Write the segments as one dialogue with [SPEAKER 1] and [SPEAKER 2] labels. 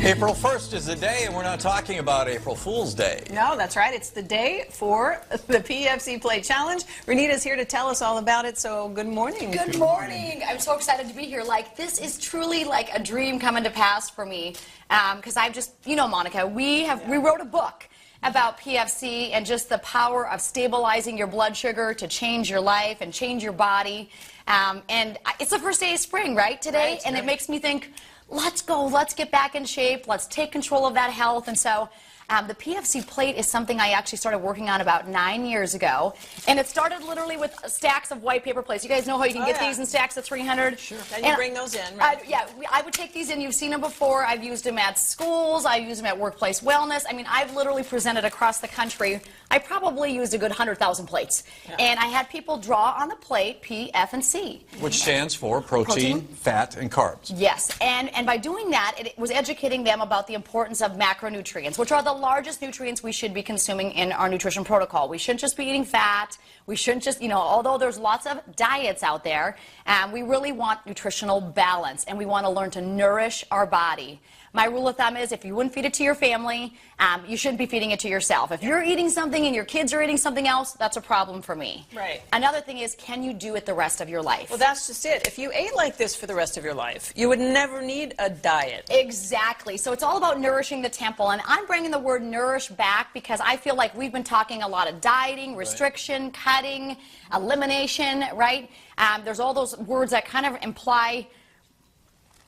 [SPEAKER 1] April 1st is the day, and we're not talking about April Fool's Day.
[SPEAKER 2] No, that's right. It's the day for the PFC Plate Challenge. Renita's here to tell us all about it, so good morning.
[SPEAKER 3] Good morning. I'm so excited to be here. Like, this is truly like a dream coming to pass for me, because I've just, you know, Monica, we wrote a book about PFC and just the power of stabilizing your blood sugar to change your life and change your body. And it's the first day of spring, right, today?
[SPEAKER 2] Right,
[SPEAKER 3] and it makes me think, let's go, let's get back in shape, let's take control of that health. And so the PFC Plate is something I actually started working on about 9 years ago. And it started literally with stacks of white paper plates. You guys know how you can get these in stacks of 300?
[SPEAKER 2] Sure. And you bring those in, right?
[SPEAKER 3] Yeah, I would take these in. You've seen them before. I've used them at schools. I've used them at workplace wellness. I mean, I've literally presented across the country. I probably used a good 100,000 plates. Yeah. And I had people draw on the plate P, F, and C.
[SPEAKER 1] Which stands for protein, fat, and carbs.
[SPEAKER 3] Yes, and by doing that, it was educating them about the importance of macronutrients, which are the largest nutrients we should be consuming in our nutrition protocol. We shouldn't just be eating fat. We shouldn't just, you know, although there's lots of diets out there, we really want nutritional balance, and we want to learn to nourish our body. My rule of thumb is if you wouldn't feed it to your family, you shouldn't be feeding it to yourself. If you're eating something and your kids are eating something else, that's a problem for me.
[SPEAKER 2] Right.
[SPEAKER 3] Another thing is, can you do it the rest of your life?
[SPEAKER 2] Well, that's just it. If you ate like this for the rest of your life, you would never need a diet.
[SPEAKER 3] Exactly. So it's all about nourishing the temple. And I'm bringing the word nourish back because I feel like we've been talking a lot of dieting, restriction, cutting, elimination, right? There's all those words that kind of imply,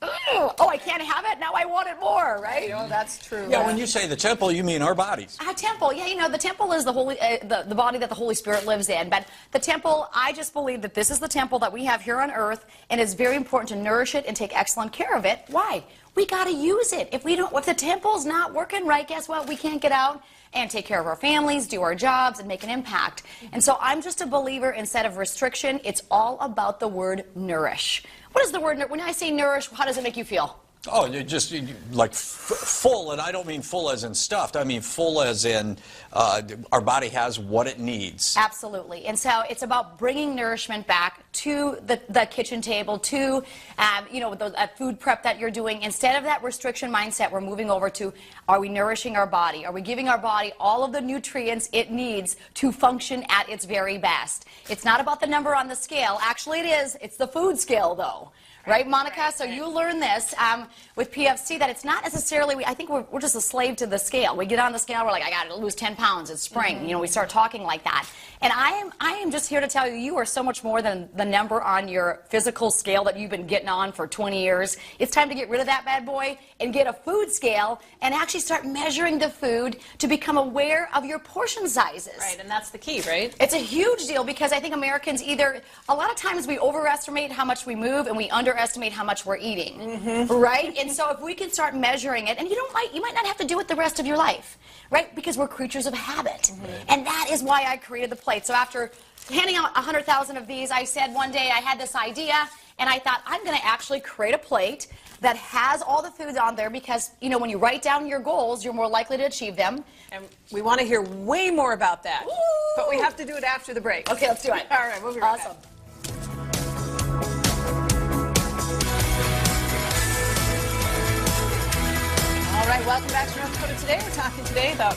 [SPEAKER 3] oh, I can't have it, now I want it more, right?
[SPEAKER 2] You know, that's true.
[SPEAKER 1] Yeah, when you say the temple, you mean our bodies.
[SPEAKER 3] A temple, yeah, you know, the temple is the holy, the body that the Holy Spirit lives in. But the temple, I just believe that this is the temple that we have here on earth, and it's very important to nourish it and take excellent care of it. Why? We got to use it. If the temple's not working right, guess what? We can't get out and take care of our families, do our jobs, and make an impact. And so I'm just a believer, instead of restriction, it's all about the word nourish. What is the word, when I say nourish, how does it make you feel?
[SPEAKER 1] Oh, you're just like full, and I don't mean full as in stuffed. I mean full as in our body has what it needs.
[SPEAKER 3] Absolutely. And so it's about bringing nourishment back to the kitchen table, to you know, the food prep that you're doing. Instead of that restriction mindset, we're moving over to, are we nourishing our body? Are we giving our body all of the nutrients it needs to function at its very best? It's not about the number on the scale. Actually, it is. It's the food scale, though. Right, Monica? So you learn this with PFC, that it's not necessarily, I think we're just a slave to the scale. We get on the scale, we're like, I got to lose 10 pounds. It's spring. You know, we start talking like that. And I am just here to tell you, you are so much more than the number on your physical scale that you've been getting on for 20 years. It's time to get rid of that bad boy and get a food scale and actually start measuring the food to become aware of your portion sizes.
[SPEAKER 2] Right, and that's the key, right?
[SPEAKER 3] It's a huge deal, because I think Americans a lot of times we overestimate how much we move and we underestimate how much we're eating, right? And so if we can start measuring it, and you might not have to do it the rest of your life, right? Because we're creatures of habit. And that is why I created the plate. So after handing out 100,000 of these, I said one day I had this idea, and I thought, I'm going to actually create a plate that has all the foods on there, because, you know, when you write down your goals, you're more likely to achieve them.
[SPEAKER 2] And we want to hear way more about that.
[SPEAKER 3] Woo!
[SPEAKER 2] But we have to do it after the break.
[SPEAKER 3] Okay, let's do it.
[SPEAKER 2] All right, we'll be right back.
[SPEAKER 3] Awesome.
[SPEAKER 2] All right, welcome back to North Dakota Today. We're talking today about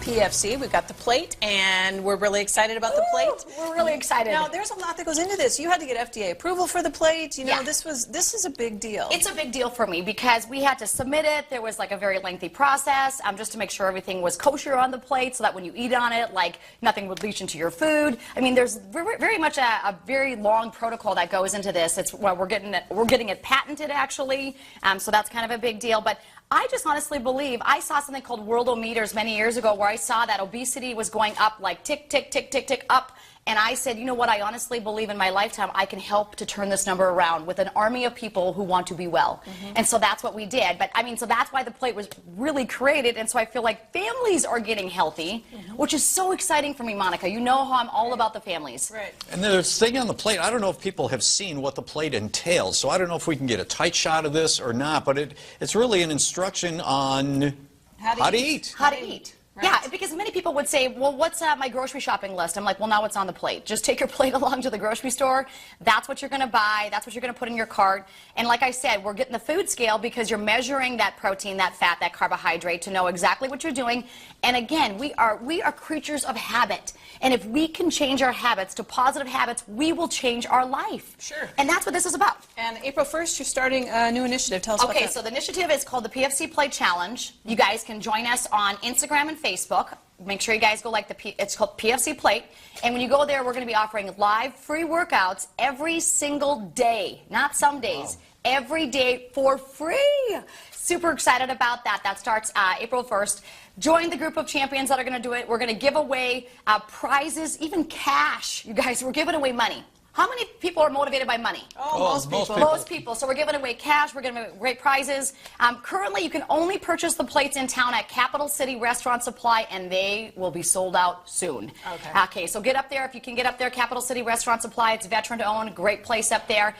[SPEAKER 2] PFC. We've got the plate, and we're really excited about the plate.
[SPEAKER 3] We're really excited.
[SPEAKER 2] Now, there's a lot that goes into this. You had to get FDA approval for the plate. You know,
[SPEAKER 3] Yeah.
[SPEAKER 2] this is a big deal.
[SPEAKER 3] It's a big deal for me because we had to submit it. There was like a very lengthy process just to make sure everything was kosher on the plate, so that when you eat on it, like nothing would leach into your food. I mean, there's very much a very long protocol that goes into this. It's we're getting it patented, actually, so that's kind of a big deal. But I just honestly believe, I saw something called Worldometers many years ago where I saw that obesity was going up like tick, tick, tick, tick, tick, up. And I said, you know what, I honestly believe in my lifetime I can help to turn this number around with an army of people who want to be well. And so that's what we did. But I mean, so that's why the plate was really created. And so I feel like families are getting healthy, which is so exciting for me, Monica. You know how I'm all about the families.
[SPEAKER 2] Right.
[SPEAKER 1] And there's a thing on the plate, I don't know if people have seen what the plate entails, so I don't know if we can get a tight shot of this or not, but it's really an instruction on how to eat.
[SPEAKER 3] How to eat. Yeah, because many people would say, well, what's my grocery shopping list? I'm like, well, now it's on the plate. Just take your plate along to the grocery store. That's what you're going to buy. That's what you're going to put in your cart. And like I said, we're getting the food scale because you're measuring that protein, that fat, that carbohydrate to know exactly what you're doing. And again, we are creatures of habit. And if we can change our habits to positive habits, we will change our life.
[SPEAKER 2] Sure.
[SPEAKER 3] And that's what this is about.
[SPEAKER 2] And April 1st, you're starting a new initiative. Tell us about that.
[SPEAKER 3] Okay, so the initiative is called the PFC Plate Challenge. You guys can join us on Instagram and Facebook. Make sure you guys go like it's called PFC Plate. And when you go there, we're going to be offering live free workouts every single day, not some days, every day for free. Super excited about that. That starts April 1st. Join the group of champions that are going to do it. We're going to give away prizes, even cash. You guys, we're giving away money. How many people are motivated by money?
[SPEAKER 2] Most people.
[SPEAKER 3] Most people. So we're giving away cash. We're giving away great prizes. Currently, you can only purchase the plates in town at Capital City Restaurant Supply, and they will be sold out soon. Okay, so get up there. If you can get up there, Capital City Restaurant Supply. It's veteran-owned. Great place up there.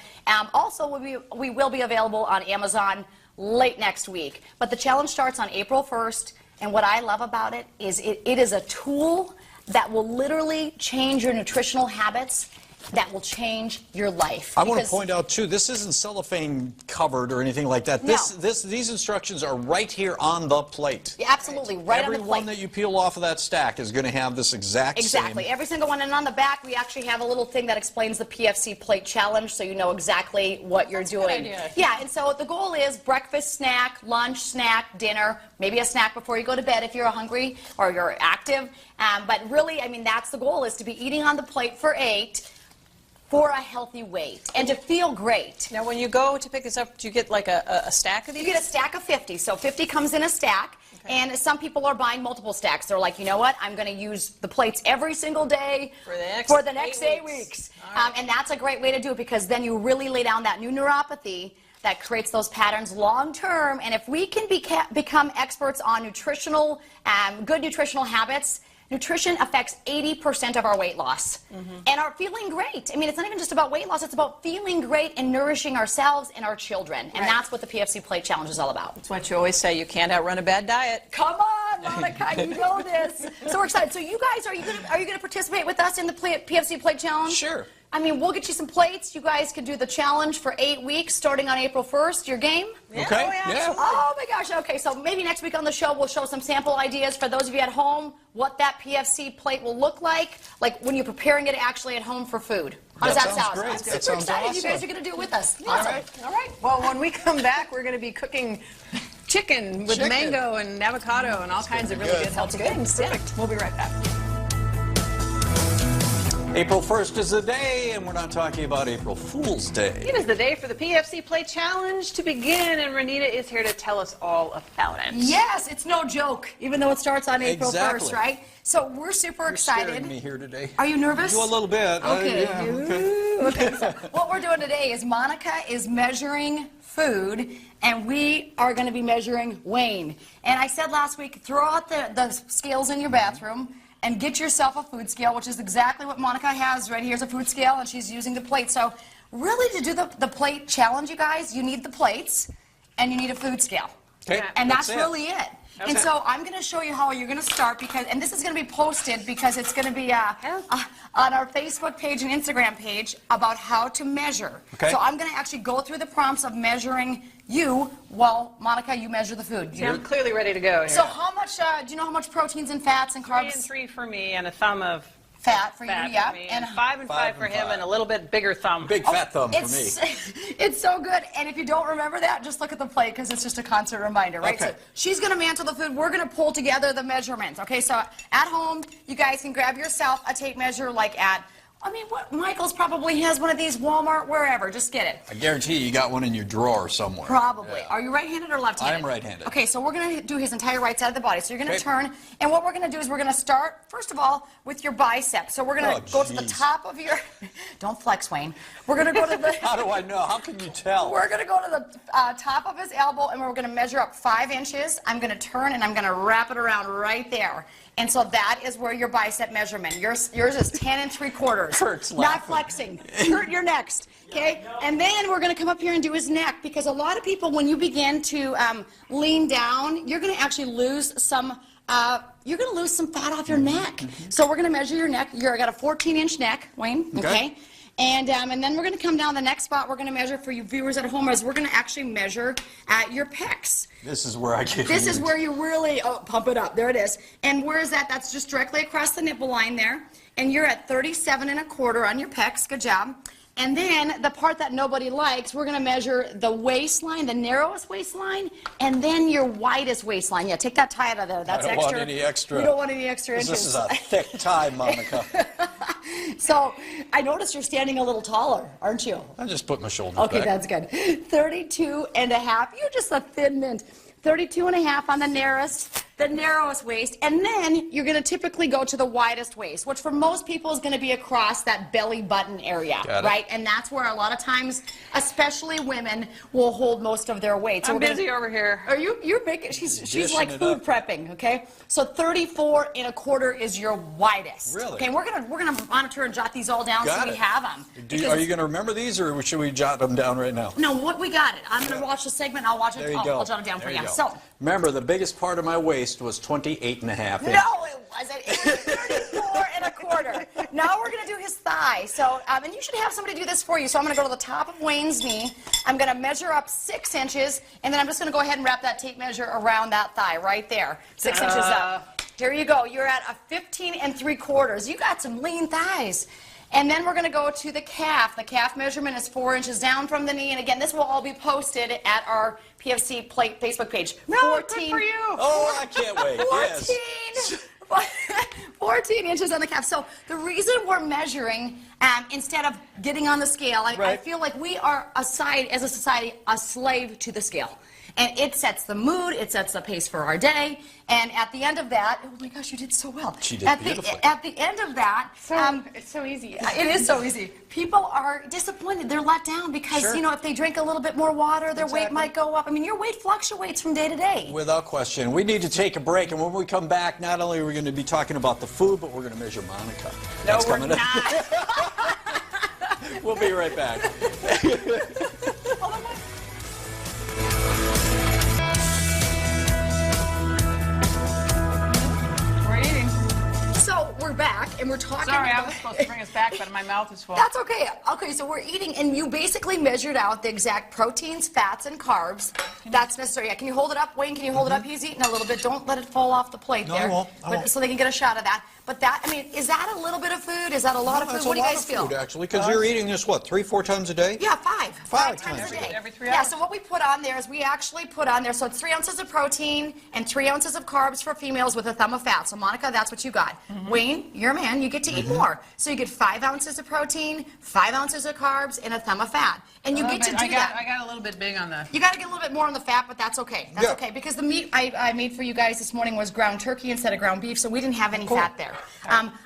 [SPEAKER 3] Also, we will be available on Amazon late next week. But the challenge starts on April 1st, and what I love about it is it is a tool that will literally change your nutritional habits, that will change your life.
[SPEAKER 1] I want to point out, too, this isn't cellophane covered or anything like that. These instructions are right here on the plate.
[SPEAKER 3] Yeah, absolutely, right on the plate.
[SPEAKER 1] Every one that you peel off of that stack is going to have this exact same.
[SPEAKER 3] Exactly, every single one. And on the back, we actually have a little thing that explains the PFC Plate Challenge, so you know exactly what you're doing.
[SPEAKER 2] Good idea.
[SPEAKER 3] Yeah, and so the goal is breakfast, snack, lunch, snack, dinner, maybe a snack before you go to bed if you're hungry or you're active. But really, I mean, that's the goal, is to be eating on the plate for 8 for a healthy weight and to feel great.
[SPEAKER 2] Now, when you go to pick this up, do you get like a stack of these?
[SPEAKER 3] You get a stack of 50. So 50 comes in a stack. Okay. And some people are buying multiple stacks. They're like, you know what? I'm going to use the plates every single day for the next 8 weeks. Right. And that's a great way to do it, because then you really lay down that new neuropathy that creates those patterns long term. And if we can become experts on nutritional, good nutritional habits, nutrition affects 80% of our weight loss and our feeling great. I mean, it's not even just about weight loss, it's about feeling great and nourishing ourselves and our children. And that's what the PFC Plate Challenge is all about.
[SPEAKER 2] That's what you always say, you can't outrun a bad diet.
[SPEAKER 3] Come on, Monica, you know this. So we're excited. So you guys, are you going to participate with us in the PFC Plate Challenge?
[SPEAKER 1] Sure.
[SPEAKER 3] I mean, we'll get you some plates. You guys can do the challenge for 8 weeks, starting on April 1st. Your game?
[SPEAKER 1] Yeah, okay.
[SPEAKER 3] Oh, my gosh. Okay, so maybe next week on the show, we'll show some sample ideas for those of you at home, what that PFC plate will look like when you're preparing it actually at home for food. How does that sound?
[SPEAKER 1] Great.
[SPEAKER 3] I'm super excited. You guys are going to do it with us.
[SPEAKER 2] All right. All right. Well, when we come back, we're going to be cooking chicken with mango and avocado and all kinds of really good healthy things. Yeah. We'll be right back.
[SPEAKER 1] April 1st is the day, and we're not talking about April Fool's Day.
[SPEAKER 2] It is the day for the PFC Plate Challenge to begin, and Renita is here to tell us all about it.
[SPEAKER 3] Yes, it's no joke, even though it starts on April 1st, right? So we're super excited.
[SPEAKER 1] You're scaring me here today.
[SPEAKER 3] Are you nervous?
[SPEAKER 1] A little bit.
[SPEAKER 3] Okay.
[SPEAKER 1] Okay.
[SPEAKER 3] So what we're doing today is Monica is measuring food, and we are going to be measuring Wayne. And I said last week, throw out the scales in your bathroom and get yourself a food scale, which is exactly what Monica has. Right here's a food scale, and she's using the plate. So really, to do the plate challenge, you guys, you need the plates, and you need a food scale.
[SPEAKER 1] Okay.
[SPEAKER 3] And that's really it. And so I'm going to show you how you're going to start, and this is going to be posted because it's going to be on our Facebook page and Instagram page about how to measure.
[SPEAKER 1] Okay.
[SPEAKER 3] So I'm going to actually go through the prompts of measuring you while, Monica, you measure the food.
[SPEAKER 2] Yeah, I'm clearly ready to go here.
[SPEAKER 3] So how much, do you know how much proteins and fats and carbs?
[SPEAKER 2] 3 and 3 for me, and a thumb of
[SPEAKER 3] fat for you, yeah.
[SPEAKER 2] And 5 and 5 for him, and a little bit bigger thumb.
[SPEAKER 1] Big fat thumb for me.
[SPEAKER 3] It's so good. And if you don't remember that, just look at the plate, because it's just a constant reminder, right?
[SPEAKER 1] Okay.
[SPEAKER 3] So she's going to mantle the food. We're going to pull together the measurements. Okay, so at home, you guys can grab yourself a tape measure like at, I mean, what Michael's probably has one of these, Walmart, wherever. Just get it.
[SPEAKER 1] I guarantee you got one in your drawer somewhere.
[SPEAKER 3] Probably.
[SPEAKER 1] Yeah.
[SPEAKER 3] Are you right-handed or left-handed?
[SPEAKER 1] I'm right-handed.
[SPEAKER 3] Okay, so we're going to do his entire right side of the body. So you're going to turn, and what we're going to do is we're going to start, first of all, with your bicep. So we're going to go to the top of your, don't flex, Wayne. We're going to go to the...
[SPEAKER 1] How do I know? How can you tell?
[SPEAKER 3] We're going to go to the top of his elbow, and we're going to measure up 5 inches. I'm going to turn, and I'm going to wrap it around right there. And so that is where your bicep measurement. Yours is 10 3/4.
[SPEAKER 1] Kurt's
[SPEAKER 3] Not
[SPEAKER 1] laughing.
[SPEAKER 3] flexing. Kurt, you're next. Okay? And then we're going to come up here and do his neck, because a lot of people, when you begin to lean down, you're going to actually lose some fat off your neck. So we're going to measure your neck. You've got a 14-inch neck, Wayne. Okay? And then we're going to come down the next spot. We're going to measure, for you viewers at home, is we're going to actually measure your pecs.
[SPEAKER 1] This is where I get
[SPEAKER 3] This is
[SPEAKER 1] huge.
[SPEAKER 3] where you really pump it up. There it is. And where is that? That's just directly across the nipple line there. And you're at 37 1/4 on your pecs. Good job. And then the part that nobody likes, we're going to measure the waistline, the narrowest waistline, and then your widest waistline. Yeah, take that tie out of there. That's
[SPEAKER 1] I don't
[SPEAKER 3] extra.
[SPEAKER 1] want any extra.
[SPEAKER 3] We don't want any extra inches.
[SPEAKER 1] This is a thick tie, Monica.
[SPEAKER 3] So I noticed you're standing a little taller, aren't you?
[SPEAKER 1] I just put my shoulders
[SPEAKER 3] Okay,
[SPEAKER 1] back.
[SPEAKER 3] that's good. 32 1/2. You're just a thin mint. 32 1/2 on the narrowest waist, and then you're going to typically go to the widest waist, which for most people is going to be across that belly button area, right? And that's where a lot of times, especially women, will hold most of their weight. So
[SPEAKER 2] I'm busy over here.
[SPEAKER 3] Are you? You're making. She's like
[SPEAKER 1] it
[SPEAKER 3] food
[SPEAKER 1] up.
[SPEAKER 3] prepping. Okay. So 34 1/4 is your widest.
[SPEAKER 1] Really?
[SPEAKER 3] Okay. We're gonna monitor and jot these all down
[SPEAKER 1] Got
[SPEAKER 3] so we
[SPEAKER 1] it.
[SPEAKER 3] have them.
[SPEAKER 1] Are you going to remember these, or should we jot them down right now?
[SPEAKER 3] No, what we got it. I'm gonna watch the segment. I'll watch it.
[SPEAKER 1] There you go.
[SPEAKER 3] I'll jot it down for
[SPEAKER 1] There
[SPEAKER 3] you.
[SPEAKER 1] you go.
[SPEAKER 3] So.
[SPEAKER 1] Remember, the biggest part of my waist was 28 1/2 inches.
[SPEAKER 3] No, it wasn't. It was 34 1/4. Now we're going to do his thigh. So, and you should have somebody do this for you. So I'm going to go to the top of Wayne's knee. I'm going to measure up 6 inches, and then I'm just going to go ahead and wrap that tape measure around that thigh right there. 6 inches up. Here you go. You're at a 15 3/4. You got some lean thighs. And then we're going to go to the calf. The calf measurement is 4 inches down from the knee. And again, this will all be posted at our PFC Plate Facebook page.
[SPEAKER 2] No, good for you.
[SPEAKER 1] Oh, I can't wait.
[SPEAKER 3] 14 inches on the calf. So the reason we're measuring instead of getting on the scale, I feel like we are, as a society, a slave to the scale. And it sets the mood, it sets the pace for our day, and at the end of that, oh my gosh, you did so well.
[SPEAKER 1] She did beautifully.
[SPEAKER 3] At the end of that,
[SPEAKER 2] It's so easy.
[SPEAKER 3] it is so easy. People are disappointed, they're let down because, you know, if they drink a little bit more water, their weight might go up. I mean, your weight fluctuates from day to day.
[SPEAKER 1] Without question. We need to take a break, and when we come back, not only are we going to be talking about the food, but we're going to measure Monica.
[SPEAKER 2] No, we're
[SPEAKER 1] coming up.
[SPEAKER 2] not.
[SPEAKER 1] We'll be right back.
[SPEAKER 2] We're eating.
[SPEAKER 3] So we're back, and we're talking
[SPEAKER 2] Sorry, I
[SPEAKER 3] about...
[SPEAKER 2] was supposed to bring us back, but my mouth is full.
[SPEAKER 3] That's okay. Okay, so we're eating, and you basically measured out the exact proteins, fats, and carbs that's necessary. Yeah, can you hold it up, Wayne? Can you hold it up? He's eating a little bit. Don't let it fall off the plate there.
[SPEAKER 1] I won't. I won't.
[SPEAKER 3] So they can get a shot of that. But that, I mean, is that a little bit of food? Is that a lot of food?
[SPEAKER 1] That's
[SPEAKER 3] What do
[SPEAKER 1] a
[SPEAKER 3] you
[SPEAKER 1] lot
[SPEAKER 3] guys
[SPEAKER 1] of
[SPEAKER 3] feel?
[SPEAKER 1] food, actually, because you're eating this, what, 3-4 times a day?
[SPEAKER 3] Yeah, five. Five times
[SPEAKER 1] times
[SPEAKER 3] a
[SPEAKER 1] a
[SPEAKER 3] day.
[SPEAKER 1] day.
[SPEAKER 2] Every 3
[SPEAKER 3] Yeah,
[SPEAKER 2] hours.
[SPEAKER 3] so what we put on there is we actually put on there, so it's 3 ounces of protein and 3 ounces of carbs for females with a thumb of fat. So Monica, that's what you got. Wayne, you're a man, you get to eat more. So you get 5 ounces of protein, 5 ounces of carbs, and a thumb of fat. And you get to do
[SPEAKER 2] I
[SPEAKER 3] that.
[SPEAKER 2] got a little bit big on the...
[SPEAKER 3] You got to get a little bit more on the fat, but that's okay. That's okay, because the meat I made for you guys this morning was ground turkey instead of ground beef, so we didn't have any fat there.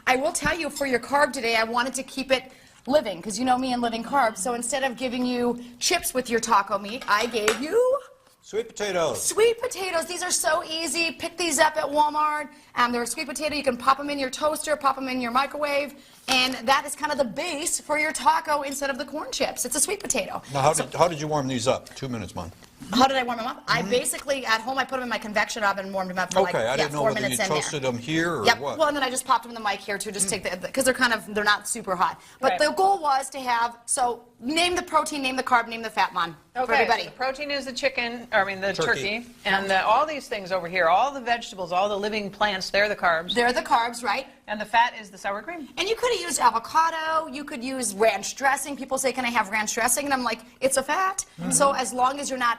[SPEAKER 3] I will tell you, for your carb today, I wanted to keep it living, because you know me and living carbs, so instead of giving you chips with your taco meat, I gave you...
[SPEAKER 1] Sweet potatoes.
[SPEAKER 3] Sweet potatoes. These are so easy. Pick these up at Walmart. They're a sweet potato. You can pop them in your toaster, pop them in your microwave, and that is kind of the base for your taco instead of the corn chips. It's a sweet potato.
[SPEAKER 1] Now, how did you warm these up? 2 minutes, Mom.
[SPEAKER 3] How did I warm them up? I basically, at home, I put them in my convection oven and warmed them up for
[SPEAKER 1] Okay, I didn't know
[SPEAKER 3] 4
[SPEAKER 1] whether you
[SPEAKER 3] minutes in there.
[SPEAKER 1] toasted them here or
[SPEAKER 3] Yep.
[SPEAKER 1] what.
[SPEAKER 3] Well, and then I just popped them in the mic here to just take the, because they're not super hot. But
[SPEAKER 2] Right.
[SPEAKER 3] the goal was to have, so name the protein, name the carb, name the fat, Mon, for
[SPEAKER 2] Okay,
[SPEAKER 3] everybody.
[SPEAKER 2] so the protein is the chicken, or I mean the
[SPEAKER 1] Turkey.
[SPEAKER 2] turkey, and all these things over here, all the vegetables, all the living plants, they're the carbs,
[SPEAKER 3] They're the carbs, right?
[SPEAKER 2] and the fat is the sour cream.
[SPEAKER 3] And you could have used avocado, you could use ranch dressing. People say, can I have ranch dressing? And I'm like, it's a fat. So as long as you're not,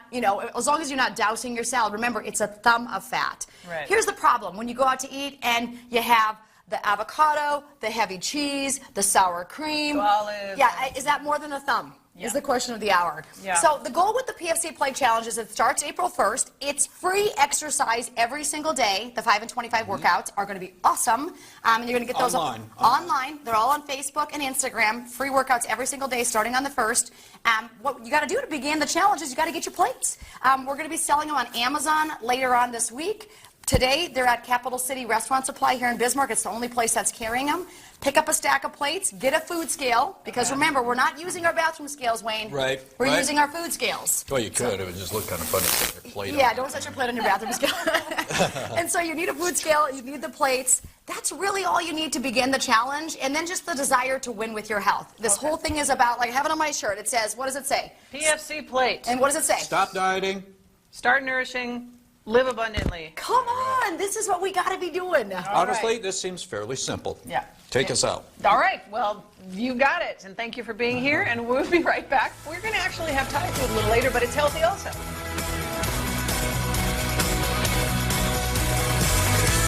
[SPEAKER 3] as long as you're not dousing your salad, remember, it's a thumb of fat.
[SPEAKER 2] Right.
[SPEAKER 3] Here's the problem. When you go out to eat and you have the avocado, the heavy cheese, the sour cream.
[SPEAKER 2] Olive.
[SPEAKER 3] Yeah, is that more than a thumb?
[SPEAKER 2] Yeah.
[SPEAKER 3] Is the question of the hour.
[SPEAKER 2] Yeah.
[SPEAKER 3] So the goal with the PFC Plate Challenge is it starts April 1st. It's free exercise every single day. The 5 and 25 workouts are going to be awesome. And you're going to get those online. They're all on Facebook and Instagram. Free workouts every single day starting on the 1st. What you got to do to begin the challenge is you got to get your plates. We're going to be selling them on Amazon later on this week. Today, they're at Capital City Restaurant Supply here in Bismarck. It's the only place that's carrying them. Pick up a stack of plates, get a food scale, because remember, we're not using our bathroom scales, Wayne.
[SPEAKER 1] Right.
[SPEAKER 3] We're using our food scales.
[SPEAKER 1] Well, you could. It would just look kind of funny with your plate on.
[SPEAKER 3] Yeah, don't set your plate on your bathroom scale. And so you need a food scale, you need the plates. That's really all you need to begin the challenge, and then just the desire to win with your health. This whole thing is about, like I have it on my shirt, it says, what does it say?
[SPEAKER 2] PFC Plate.
[SPEAKER 3] And what does it say?
[SPEAKER 1] Stop dieting.
[SPEAKER 2] Start nourishing. Live abundantly.
[SPEAKER 3] Come on, this is what we got to be doing.
[SPEAKER 1] Honestly, this seems fairly simple.
[SPEAKER 2] Yeah.
[SPEAKER 1] Take us out.
[SPEAKER 2] All right. Well, you got it. And thank you for being here. And we'll be right back. We're going to actually have Thai food a little later, but it's healthy also.